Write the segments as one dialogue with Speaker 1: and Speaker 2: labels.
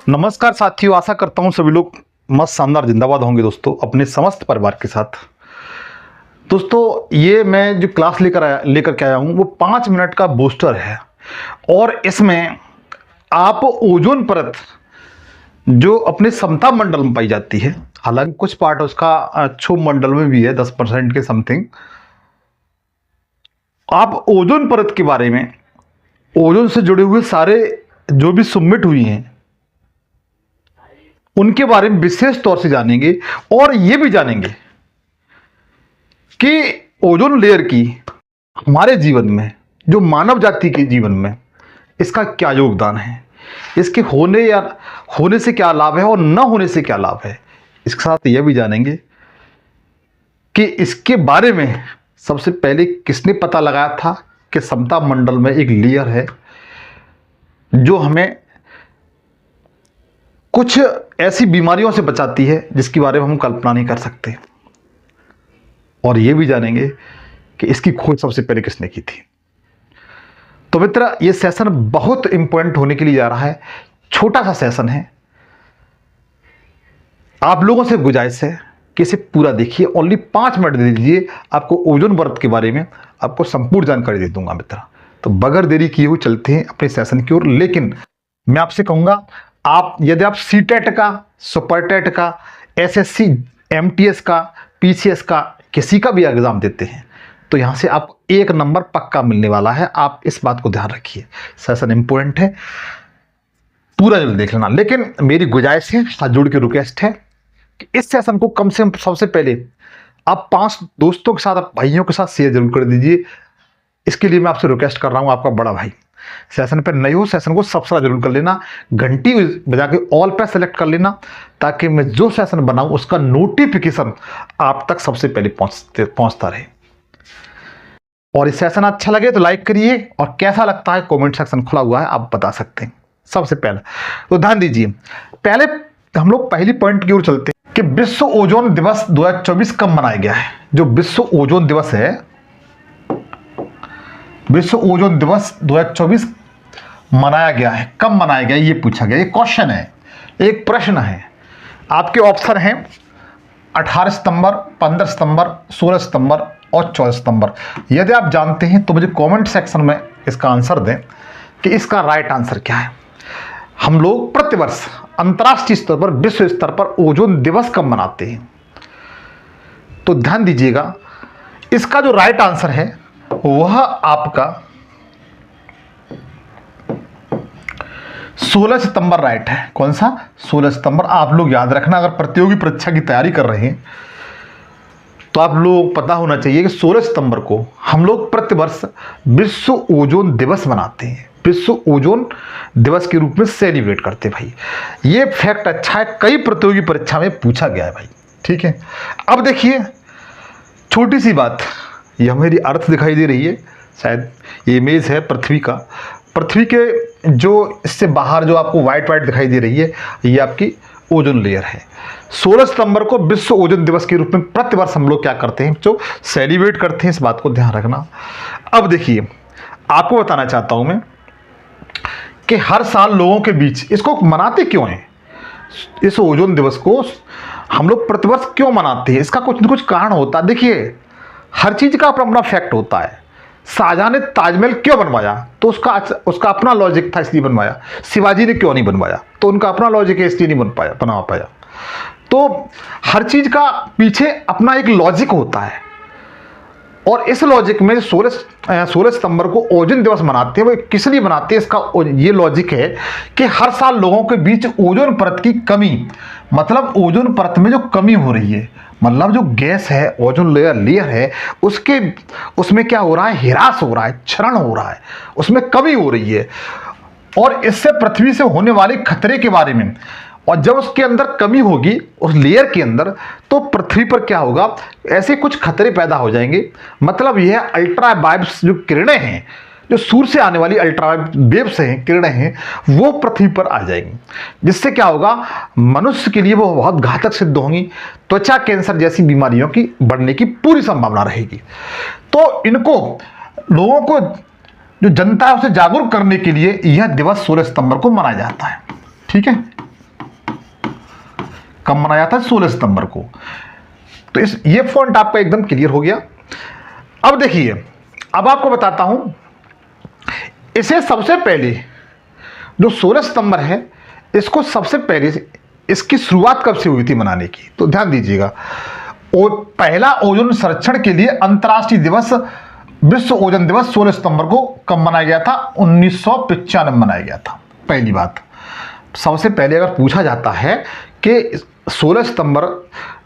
Speaker 1: नमस्कार साथियों, आशा करता हूं सभी लोग मस्त शानदार जिंदाबाद होंगे दोस्तों, अपने समस्त परिवार के साथ। दोस्तों, ये मैं जो क्लास लेकर के आया हूं वो 5 मिनट का बूस्टर है और इसमें आप ओजोन परत जो अपने समता मंडल में पाई जाती है, हालांकि कुछ पार्ट उसका क्षोभ मंडल में भी है 10% के समथिंग, आप ओजोन परत के बारे में, ओजोन से जुड़े हुए सारे जो भी सबमिट हुई हैं उनके बारे में विशेष तौर से जानेंगे और यह भी जानेंगे कि ओजोन लेयर की हमारे जीवन में, जो मानव जाति के जीवन में, इसका क्या योगदान है, इसके होने से क्या लाभ है और न होने से क्या लाभ है। इसके साथ यह भी जानेंगे कि इसके बारे में सबसे पहले किसने पता लगाया था कि समता मंडल में एक लेयर है जो हमें कुछ ऐसी बीमारियों से बचाती है जिसके बारे में हम कल्पना नहीं कर सकते। और यह भी जानेंगे कि इसकी खोज सबसे पहले किसने की थी। तो मित्र, यह सेशन बहुत इंपॉर्टेंट होने के लिए जा रहा है। छोटा सा सेशन है, आप लोगों से गुजारिश है कि इसे पूरा देखिए। ओनली 5 मिनट दे दीजिए, आपको ओजोन परत के बारे में आपको संपूर्ण जानकारी दे दूंगा मित्र। तो बगैर देरी किए हुए चलते हैं अपने सेशन की ओर। लेकिन मैं आपसे कहूंगा, यदि आप सीटेट का, सुपरटेट का, एसएससी, एमटीएस का, पीसीएस का, किसी का भी एग्जाम देते हैं तो यहां से आप 1 नंबर पक्का मिलने वाला है। आप इस बात को ध्यान रखिए, सेशन इंपॉर्टेंट है, पूरा जल्द देख लेना। लेकिन मेरी गुजारिश है, हाथ जोड़ के रिक्वेस्ट है कि इस सेशन को कम से कम सबसे पहले आप 5 दोस्तों के साथ, भाइयों के साथ शेयर जरूर कर दीजिए। इसके लिए मैं आपसे रिक्वेस्ट कर रहा हूं, आपका बड़ा भाई। सेशन पर नए हो, सेशन को सब्सक्राइब जरूर कर लेना, घंटी बजा के ऑल पे सेलेक्ट कर लेना, ताकि मैं जो सेशन बनाऊं उसका नोटिफिकेशन आप तक सबसे पहले पहुंचता रहे। और इस सेशन अच्छा लगे तो लाइक करिए, और कैसा लगता है कमेंट सेक्शन खुला हुआ है, आप बता सकते हैं। सबसे पहले तो ध्यान दीजिए, पहले हम लोग पहली पॉइंट की ओर चलते हैं कि विश्व ओजोन दिवस 2024 कब मनाया गया है। जो विश्व ओजोन दिवस है, विश्व ओजोन दिवस 2024 मनाया गया है। कब मनाया गया ये पूछा गया, ये क्वेश्चन है, एक प्रश्न है। आपके ऑप्शन हैं 18 सितंबर, 15 सितंबर, 16 सितंबर और 14 सितंबर। यदि आप जानते हैं तो मुझे कमेंट सेक्शन में इसका आंसर दें कि इसका राइट आंसर क्या है। हम लोग प्रतिवर्ष अंतर्राष्ट्रीय स्तर पर, विश्व स्तर पर ओजोन दिवस कब मनाते हैं, तो ध्यान दीजिएगा, इसका जो राइट आंसर है वह आपका 16 सितंबर राइट है। कौन सा? 16 सितंबर। आप लोग याद रखना, अगर प्रतियोगी परीक्षा की तैयारी कर रहे हैं तो आप लोग पता होना चाहिए कि 16 सितंबर को हम लोग प्रतिवर्ष विश्व ओजोन दिवस मनाते हैं, विश्व ओजोन दिवस के रूप में सेलिब्रेट करते हैं भाई। ये फैक्ट अच्छा है, कई प्रतियोगी परीक्षा में पूछा गया है भाई। ठीक है, अब देखिए छोटी सी बात, यह मेरी अर्थ दिखाई दे रही है, शायद ये इमेज है पृथ्वी का। पृथ्वी के जो इससे बाहर जो आपको वाइट वाइट दिखाई दे रही है, ये आपकी ओजोन लेयर है। 16 सितंबर को विश्व ओजोन दिवस के रूप में प्रतिवर्ष हम लोग क्या करते हैं, जो सेलिब्रेट करते हैं, इस बात को ध्यान रखना। अब देखिए, आपको बताना चाहता हूं मैं कि हर साल लोगों के बीच इसको मनाते क्यों हैं, इस ओजोन दिवस को हम लोग प्रतिवर्ष क्यों मनाते हैं, इसका कुछ न कुछ कारण होता है। देखिए, हर चीज का अपना अपना फैक्ट होता है। शाहजहां ने ताजमहल क्यों बनवाया, तो उसका अपना लॉजिक था, इसलिए बनवाया। शिवाजी ने क्यों नहीं बनवाया, तो उनका अपना लॉजिक है, इसलिए नहीं बना पाया। तो हर चीज का पीछे अपना एक लॉजिक होता है, और इस लॉजिक में 16 सितंबर को ओजोन दिवस मनाते हैं। वो किस लिए मनाते हैं, इसका ये लॉजिक है कि हर साल लोगों के बीच ओजोन परत की कमी, मतलब ओजोन परत में जो कमी हो रही है, मतलब जो गैस है, ओजोन लेयर है, उसमें क्या हो रहा है, ह्रास हो रहा है, क्षरण हो रहा है, उसमें कमी हो रही है। और इससे पृथ्वी से होने वाले खतरे के बारे में, और जब उसके अंदर कमी होगी उस लेयर के अंदर, तो पृथ्वी पर क्या होगा, ऐसे कुछ खतरे पैदा हो जाएंगे। मतलब यह अल्ट्रावायलेट जो किरणें हैं, जो सूर्य से आने वाली अल्ट्रावायलेट वेव्स हैं, किरणें हैं, वो पृथ्वी पर आ जाएंगी, जिससे क्या होगा, मनुष्य के लिए वो बहुत घातक सिद्ध होंगी। त्वचा कैंसर जैसी बीमारियों की बढ़ने की पूरी संभावना रहेगी। तो इनको लोगों को, जो जनता है उसे जागरूक करने के लिए यह दिवस 16 सितंबर को मनाया जाता है। ठीक है, कब मनाया जाता है? 16 सितंबर को। तो ये पॉइंट आपका एकदम क्लियर हो गया। अब देखिए, अब आपको बताता हूं, इसे सबसे पहले जो 16 सितंबर है, इसको सबसे पहले इसकी शुरुआत कब से हुई थी मनाने की? तो ध्यान दीजिएगा, पहला ओजोन संरक्षण के लिए अंतर्राष्ट्रीय दिवस, विश्व ओजोन दिवस 16 सितंबर को कब मनाया गया था? 1995 में मनाया गया था। पहली बात, सबसे पहले अगर पूछा जाता है कि 16 सितंबर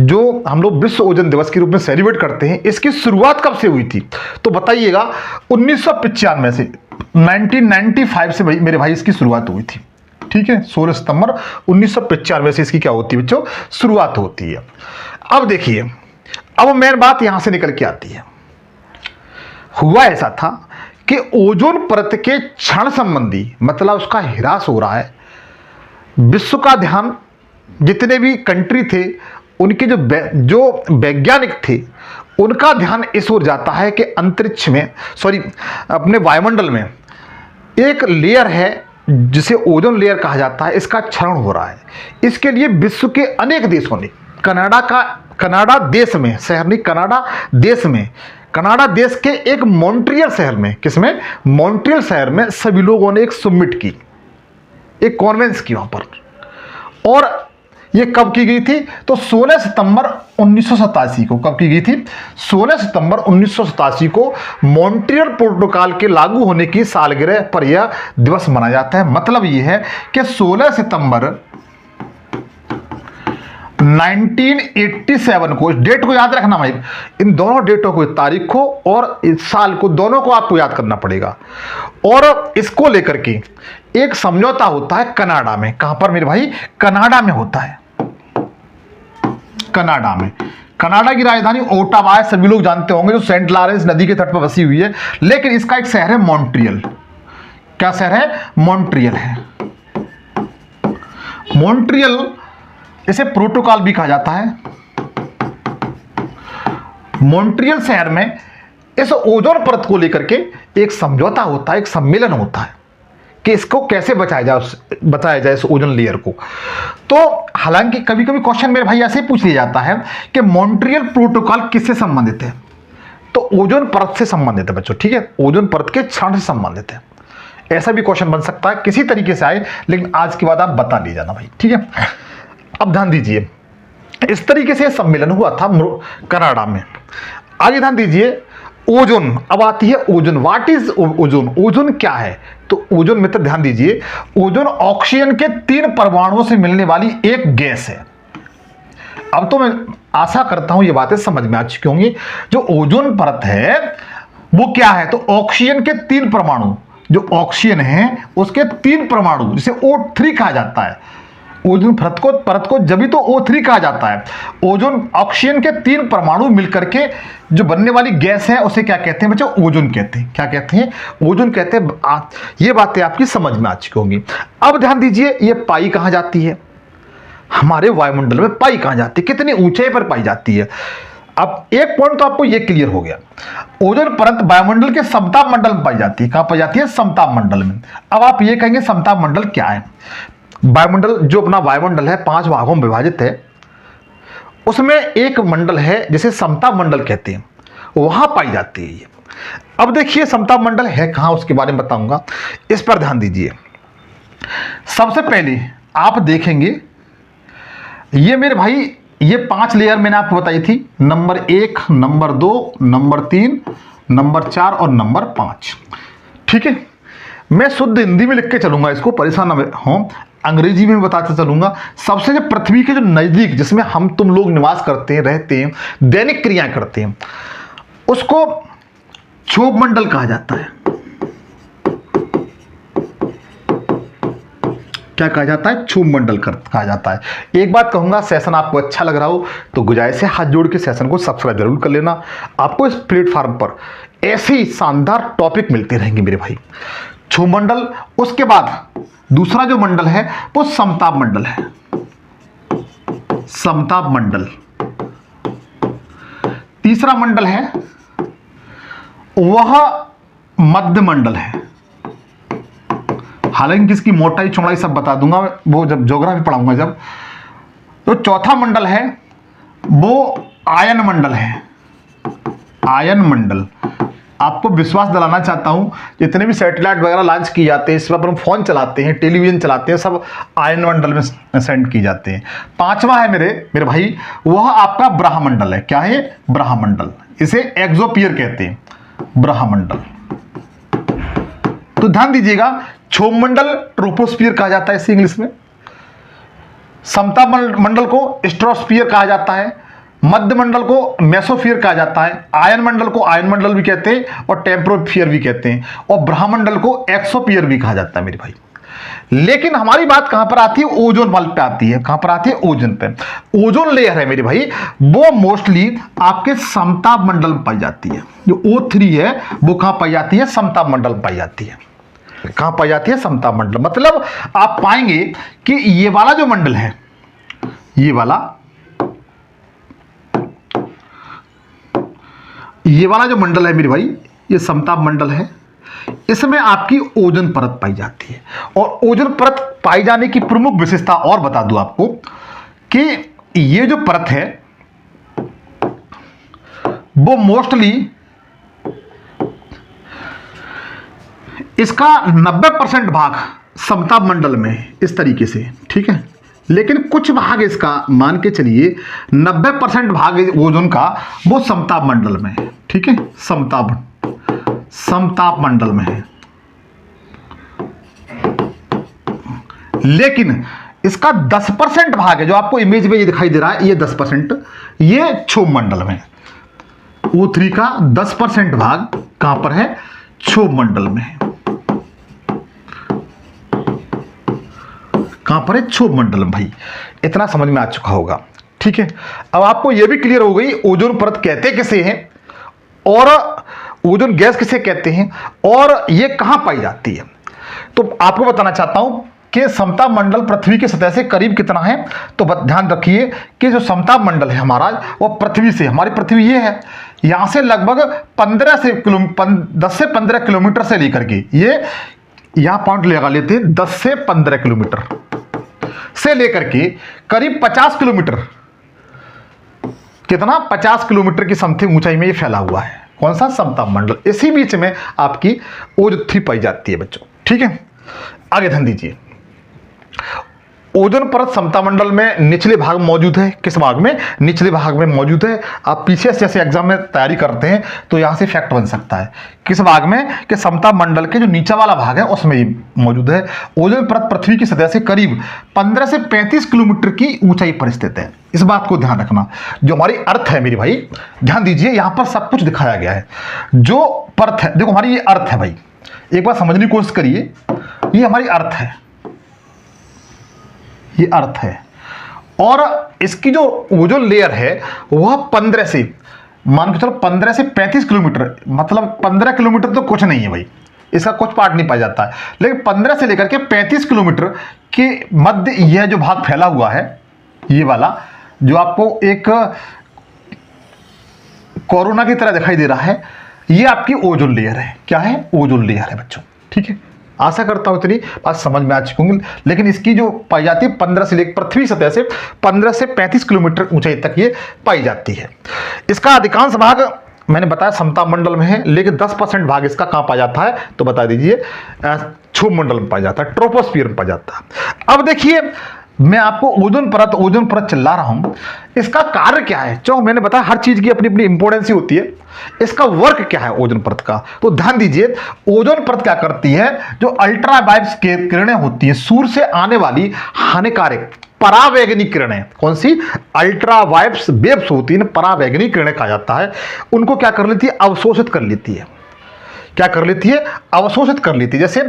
Speaker 1: जो हम लोग विश्व ओजोन दिवस के रूप में सेलिब्रेट करते हैं, इसकी शुरुआत कब से हुई थी? तो बताइएगा 1995 से, 1995 से मेरे भाई इसकी शुरुआत हुई थी। ठीक है, 16 सितंबर 1995 से इसकी क्या होती है बच्चों? शुरुआत होती है। अब देखिए, अब मेन बात यहां से निकल के आती है। हुआ ऐसा था कि ओजोन परत के क्षरण संबंधी, मतलब उसका ह्रास हो रहा है, विश्व का ध्यान, जितने भी कंट्री थे उनके जो वैज्ञानिक थे, उनका ध्यान इस ओर जाता है कि अंतरिक्ष में, अपने वायुमंडल में एक लेयर है जिसे ओजोन लेयर कहा जाता है, इसका क्षरण हो रहा है। इसके लिए विश्व के अनेक देशों ने, कनाडा देश में, शहर नहीं, कनाडा देश के एक मॉन्ट्रियल शहर में, किसमें? मॉन्ट्रियल शहर में सभी लोगों ने एक सबमिट की, एक कॉन्फ्रेंस की वहां पर। और ये कब की गई थी? तो 16 सितंबर 1987 को। कब की गई थी? 16 सितंबर 1987 को मॉन्ट्रियल प्रोटोकॉल के लागू होने की सालगिरह पर यह दिवस मनाया जाता है। मतलब यह है कि 16 सितंबर 1987 को, इस डेट को याद रखना भाई, इन दोनों डेटों को, तारीख को और इस साल को, दोनों को आपको याद करना पड़ेगा। और इसको लेकर के एक समझौता होता है कनाडा में। कहां पर मेरे भाई? कनाडा में होता है। कनाडा में, कनाडा की राजधानी ओटावा है, सभी लोग जानते होंगे, जो सेंट लॉरेंस नदी के तट पर बसी हुई है। लेकिन इसका एक शहर है मॉन्ट्रियल। क्या शहर है? मॉन्ट्रियल है। मॉन्ट्रियल, इसे प्रोटोकॉल भी कहा जाता है। मॉन्ट्रियल शहर में इस ओजोन परत को लेकर के एक समझौता होता है, एक सम्मेलन होता है कि इसको कैसे बचाया जाए इस ओजोन लेयर को। तो हालांकि कभी कभी क्वेश्चन मेरे भाई ऐसे पूछ लिया जाता है कि मॉन्ट्रियल प्रोटोकॉल किससे संबंधित है? तो ओजोन परत से संबंधित है बच्चों। ठीक है, ओजोन परत के क्षरण से संबंधित है। ऐसा भी क्वेश्चन बन सकता है, किसी तरीके से आए, लेकिन आज के बाद आप बता ली जाना भाई। ठीक है, अब ध्यान दीजिए, इस तरीके से सम्मेलन हुआ था कनाडा में। आगे ध्यान दीजिए, ओजोन, अब आती है ozone. What is ozone? Ozone क्या है? तो ओजोन मित्र ध्यान दीजिए, ओजोन ऑक्सीजन के 3 परमाणुओं से मिलने वाली एक गैस है। अब तो मैं आशा करता हूं ये बातें समझ में आ चुकी होंगी। जो ओजोन परत है वो क्या है? तो ऑक्सीजन के 3 परमाणु, जो ऑक्सीजन है उसके 3 परमाणु, जिसे O3 कहा जाता है। ओजोन परत को जब भी तो O3 कहा जाता है। ओजोन ऑक्सीजन के 3 परमाणु मिलकर के जो बनने वाली गैस है उसे क्या कहते हैं बच्चों? ओजोन कहते हैं। क्या कहते हैं? ओजोन कहते हैं। ये बातें आपकी समझ में आ चुकी होंगी। अब ध्यान दीजिए, ये पाई कहां जाती है? हमारे वायुमंडल में पाई कहां जाती है? कितनी ऊंचाई पर पाई जाती है? अब एक पॉइंट तो आपको ये क्लियर हो गया, ओजोन परत वायुमंडल के समताप मंडल में पाई जाती है। कहां पाई जाती है? समताप मंडल में। अब आप ये कहेंगे समताप मंडल क्या है? वायुमंडल, जो अपना वायुमंडल है 5 भागों में विभाजित है, उसमें एक मंडल है जिसे समताप मंडल कहते हैं, वहां पाई जाती है ये। अब देखिए समताप मंडल है कहां, उसके बारे में बताऊंगा, इस पर ध्यान दीजिए। सबसे पहले आप देखेंगे, ये मेरे भाई, ये 5 लेयर मैंने आपको बताई थी, नंबर 1, नंबर 2, नंबर 3, नंबर 4 और नंबर 5। ठीक है, मैं शुद्ध हिंदी में लिख के चलूंगा, इसको परेशान न हो, अंग्रेजी में बताते चलूंगा। सबसे जो पृथ्वी के जो नजदीक, जिसमें हम तुम लोग निवास करते हैं, रहते हैं, दैनिक क्रियाएं करते हैं, उसको क्षोभ मंडल कहा जाता है। क्या कहा जाता है? क्षोभ मंडल कहा जाता है। एक बात कहूंगा, सेशन आपको अच्छा लग रहा हो तो गुजारिश है हाथ जोड़ के सेशन को सब्सक्राइब जरूर कर लेना। आपको इस प्लेटफॉर्म पर ऐसे ही शानदार टॉपिक मिलते रहेंगे मेरे भाई। क्षोभ मंडल, उसके बाद दूसरा जो मंडल है वो समताप मंडल है। समताप मंडल। तीसरा मंडल है वह मध्य मंडल है। हालांकि किसकी मोटाई चौड़ाई सब बता दूंगा वो जब ज्योग्राफी पढ़ाऊंगा जब। तो चौथा मंडल है वो आयन मंडल है। आयन मंडल, आपको विश्वास दिलाना चाहता हूं, जितने भी सैटेलाइट वगैरह लॉन्च किए जाते हैं, इस पर हम फोन चलाते हैं, टेलीविजन चलाते हैं, सब आयन मंडल में सेंड किए जाते हैं। पांचवा है मेरे भाई, वह आपका ब्रह्मंडल है। क्या है? ब्रह्मंडल। इसे एक्सोस्फीयर कहते हैं, ब्रह्मंडल। तो ध्यान दीजिएगा, क्षोभमंडल ट्रोपोस्फियर कहा जाता है इसे इंग्लिश में। समता मंडल को स्ट्रोस्फियर कहा जाता है। मध्य मंडल को मेसोफियर कहा जाता है। आयन मंडल को आयन मंडल भी कहते हैं और टेम्परोफियर भी कहते हैं, और ब्रह्मंडल को एक्सोस्फियर भी कहा जाता है मेरे भाई। लेकिन हमारी बात कहां पर आती है? ओजोन मंडल पे आती है। कहां पर आती है? ओजोन पे। ओजोन लेयर है मेरे भाई, वो मोस्टली आपके समताप मंडल में पाई जाती है। जो O3 है वो कहां पाई जाती है? समताप मंडल में पाई जाती है। कहां पाई जाती है? समताप मंडल। मतलब आप पाएंगे कि ये वाला जो मंडल है, ये वाला जो मंडल है मेरे भाई, ये समताप मंडल है। इसमें आपकी ओजोन परत पाई जाती है। और ओजोन परत पाई जाने की प्रमुख विशेषता और बता दूं आपको कि ये जो परत है वो मोस्टली इसका 90% भाग समताप मंडल में है, इस तरीके से, ठीक है। लेकिन कुछ भाग इसका मान के चलिए 90% भाग ओजोन का वो समताप मंडल में है, ठीक है। समताप मंडल में है। लेकिन इसका 10% भाग है, जो आपको इमेज में ये दिखाई दे रहा है, ये 10% ये क्षोभ मंडल में है। O3 का 10% भाग कहां पर है? क्षोभ मंडल में है। कहां पर है? क्षोभ मंडल में। भाई इतना समझ में आ चुका होगा, ठीक है। अब आपको यह भी क्लियर हो गई ओजोन परत कहते किसे हैं और ओजोन गैस किसे कहते हैं और यह कहां पाई जाती है। तो आपको बताना चाहता हूं कि समताप मंडल पृथ्वी की सतह से करीब कितना है। तो ध्यान रखिए कि जो समताप मंडल है हमारा, वो पृथ्वी से, हमारी पृथ्वी ये है, यहां से लगभग 10 से 15 किलोमीटर से लेकर के, ये यहां पॉइंट लगा लेते हैं, 10 से 15 किलोमीटर से लेकर के करीब 50 किलोमीटर, कितना? 50 किलोमीटर की समथिंग ऊंचाई में ये फैला हुआ है। कौन सा? समताप मंडल। इसी बीच में आपकी O3 पाई जाती है बच्चों, ठीक है। आगे ध्यान दीजिए, ओजोन परत समताप मंडल में निचले भाग मौजूद है। किस भाग में? निचले भाग में मौजूद है। आप पीछे से जैसे एग्जाम में तैयारी करते हैं तो यहां से फैक्ट बन सकता है। किस भाग में? कि समताप मंडल के जो नीचे वाला भाग है उसमें ये मौजूद है। ओजोन परत पृथ्वी की सतह से करीब 15 से 35 किलोमीटर की ऊंचाई पर स्थित है। इस बात को ध्यान रखना। जो हमारी अर्थ है मेरी भाई, ध्यान दीजिए, यहां पर सब कुछ दिखाया गया है। जो परत है, देखो हमारी ये अर्थ है भाई, एक बार समझने की कोशिश करिए, ये हमारी अर्थ है, ये अर्थ है। और इसकी जो ओजोन लेयर है वह 15 से, मान के चलो 15 से 35 किलोमीटर, मतलब 15 किलोमीटर तो कुछ नहीं है भाई, इसका कुछ पार्ट नहीं पाया जाता है। लेकिन 15 से लेकर के 35 किलोमीटर के मध्य यह जो भाग फैला हुआ है, ये वाला जो आपको एक कोरोना की तरह दिखाई दे रहा है, ये आपकी ओजोन लेयर है। क्या है? ओजोन लेयर है बच्चों, ठीक है। आशा करता हूं इतनी बात समझ में आ चुकी होंगी। लेकिन इसकी जो पाई जाती है 15 से लेकर पृथ्वी सतह से 15 से 35 किलोमीटर ऊंचाई तक ये पाई जाती है। इसका अधिकांश भाग मैंने बताया समताप मंडल में है, लेकिन 10% भाग इसका कहां पाया जाता है? तो बता दीजिए, क्षोभ मंडल में पाया जाता है, ट्रोपोस्फियर में पाया जाता है। अब देखिए, मैं आपको ओजोन परत चिल्ला रहा हूं, इसका कार्य क्या है? जो मैंने बताया हर चीज की अपनी अपनी इंपॉर्टेंस होती है। इसका वर्क क्या है ओजोन परत का? तो ध्यान दीजिए, ओजोन परत क्या करती है? जो अल्ट्रावायलेट किरणें होती है, सूर्य से आने वाली हानिकारक परावैंगनिक किरणें, कौन सी? अल्ट्रावायलेट वेव्स होती है, परावैंगनिक किरणें कहा जाता है, उनको क्या कर लेती है? अवशोषित कर लेती है। क्या कर लेती है? अवशोषित कर लेती है। जैसे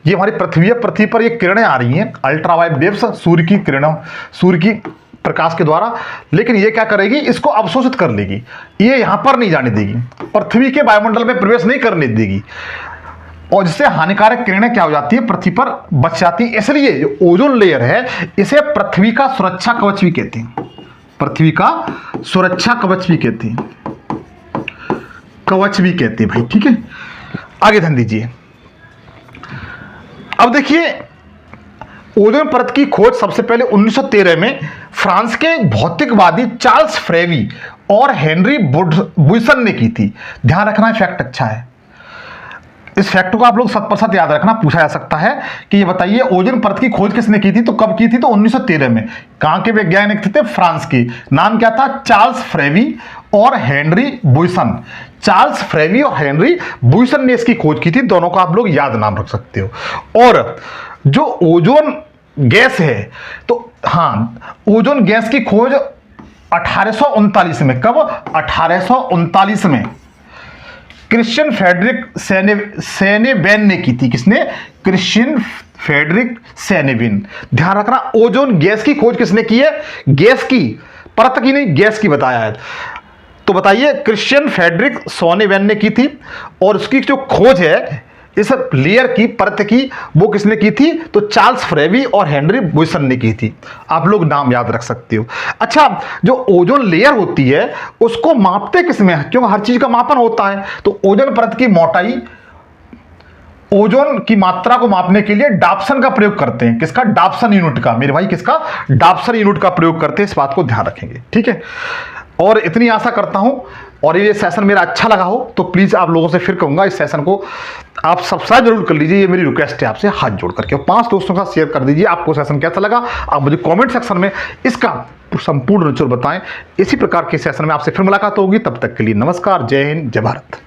Speaker 1: ये हमारी पृथ्वी है, पृथ्वी पर ये किरणें आ रही हैं, अल्ट्रावायलेट वेव्स, सूर्य की किरणों, सूर्य की प्रकाश के द्वारा, लेकिन ये क्या करेगी? इसको अवशोषित कर लेगी, ये यहां पर नहीं जाने देगी, पृथ्वी के वायुमंडल में प्रवेश नहीं करने देगी, और जिससे हानिकारक किरणें क्या हो जाती है? पृथ्वी पर बच जाती है। इसलिए जो ओजोन लेयर है, इसे पृथ्वी का सुरक्षा कवच भी कहते हैं। पृथ्वी का सुरक्षा कवच भी कहते हैं, कवच भी कहते हैं भाई, ठीक है। आगे ध्यान दीजिए। अब देखिए, ओजोन परत की खोज सबसे पहले 1913 में फ्रांस के भौतिकवादी चार्ल्स फ्रेवी और हेनरी बुइसन ने की थी। ध्यान रखना, फैक्ट अच्छा है, इस फैक्ट को आप लोग 100% याद रखना, पूछा जा सकता है कि ये बताइए ओजोन परत की खोज किसने की थी, तो कब की थी, तो 1913 में। कहां के वैज्ञानिक थे? फ्रांस के। नाम क्या था? चार्ल्स फ्रेवी और हेनरी बुइसन। चार्ल्स फ्रेवी और हेनरी बुइसन ने इसकी खोज की थी, दोनों को आप लोग याद नाम रख सकते हो। और जो ओजोन गैस है, तो हाँ, ओजोन गैस की खोज 1839 में, कब? 1839 में क्रिश्चियन फ्रेडरिक सेनेविन ने की थी। किसने? क्रिश्चियन फ्रेडरिक सेनेविन। ध्यान रखना, ओजोन गैस की खोज किसने की है? गैस की, परत की नहीं, गैस की बताया है। तो बताइए, क्रिश्चियन फ्रेडरिक सोनेवेन ने की थी, और उसकी जो खोज है इस लेयर की, परत की, वो किसने की थी? तो चार्ल्स फ्रेवी और हेनरी बुइसन ने की थी। आप लोग नाम याद रख सकते हो। अच्छा, जो ओजोन लेयर होती है उसको मापते किसमें? क्योंकि हर चीज का मापन होता है। तो ओजोन परत की मोटाई, ओजोन की मात्रा को मापने के लिए डाप्सन का प्रयोग करते हैं। किसका? डाप्सन यूनिट का। मेरे भाई, किसका? डाप्सन यूनिट का प्रयोग करते हैं। इस बात को ध्यान रखेंगे, ठीक है। और इतनी आशा करता हूं, और ये सेशन मेरा अच्छा लगा हो तो प्लीज आप लोगों से फिर कहूंगा, इस सेशन को आप सब्सक्राइब जरूर कर लीजिए, ये मेरी रिक्वेस्ट है आपसे, हाथ जोड़ करके। 5 दोस्तों के साथ शेयर कर दीजिए। आपको सेशन कैसा लगा आप मुझे कमेंट सेक्शन में इसका संपूर्ण निचोड़ बताएं। इसी प्रकार के सेशन में आपसे फिर मुलाकात होगी। तब तक के लिए नमस्कार, जय हिंद, जय भारत।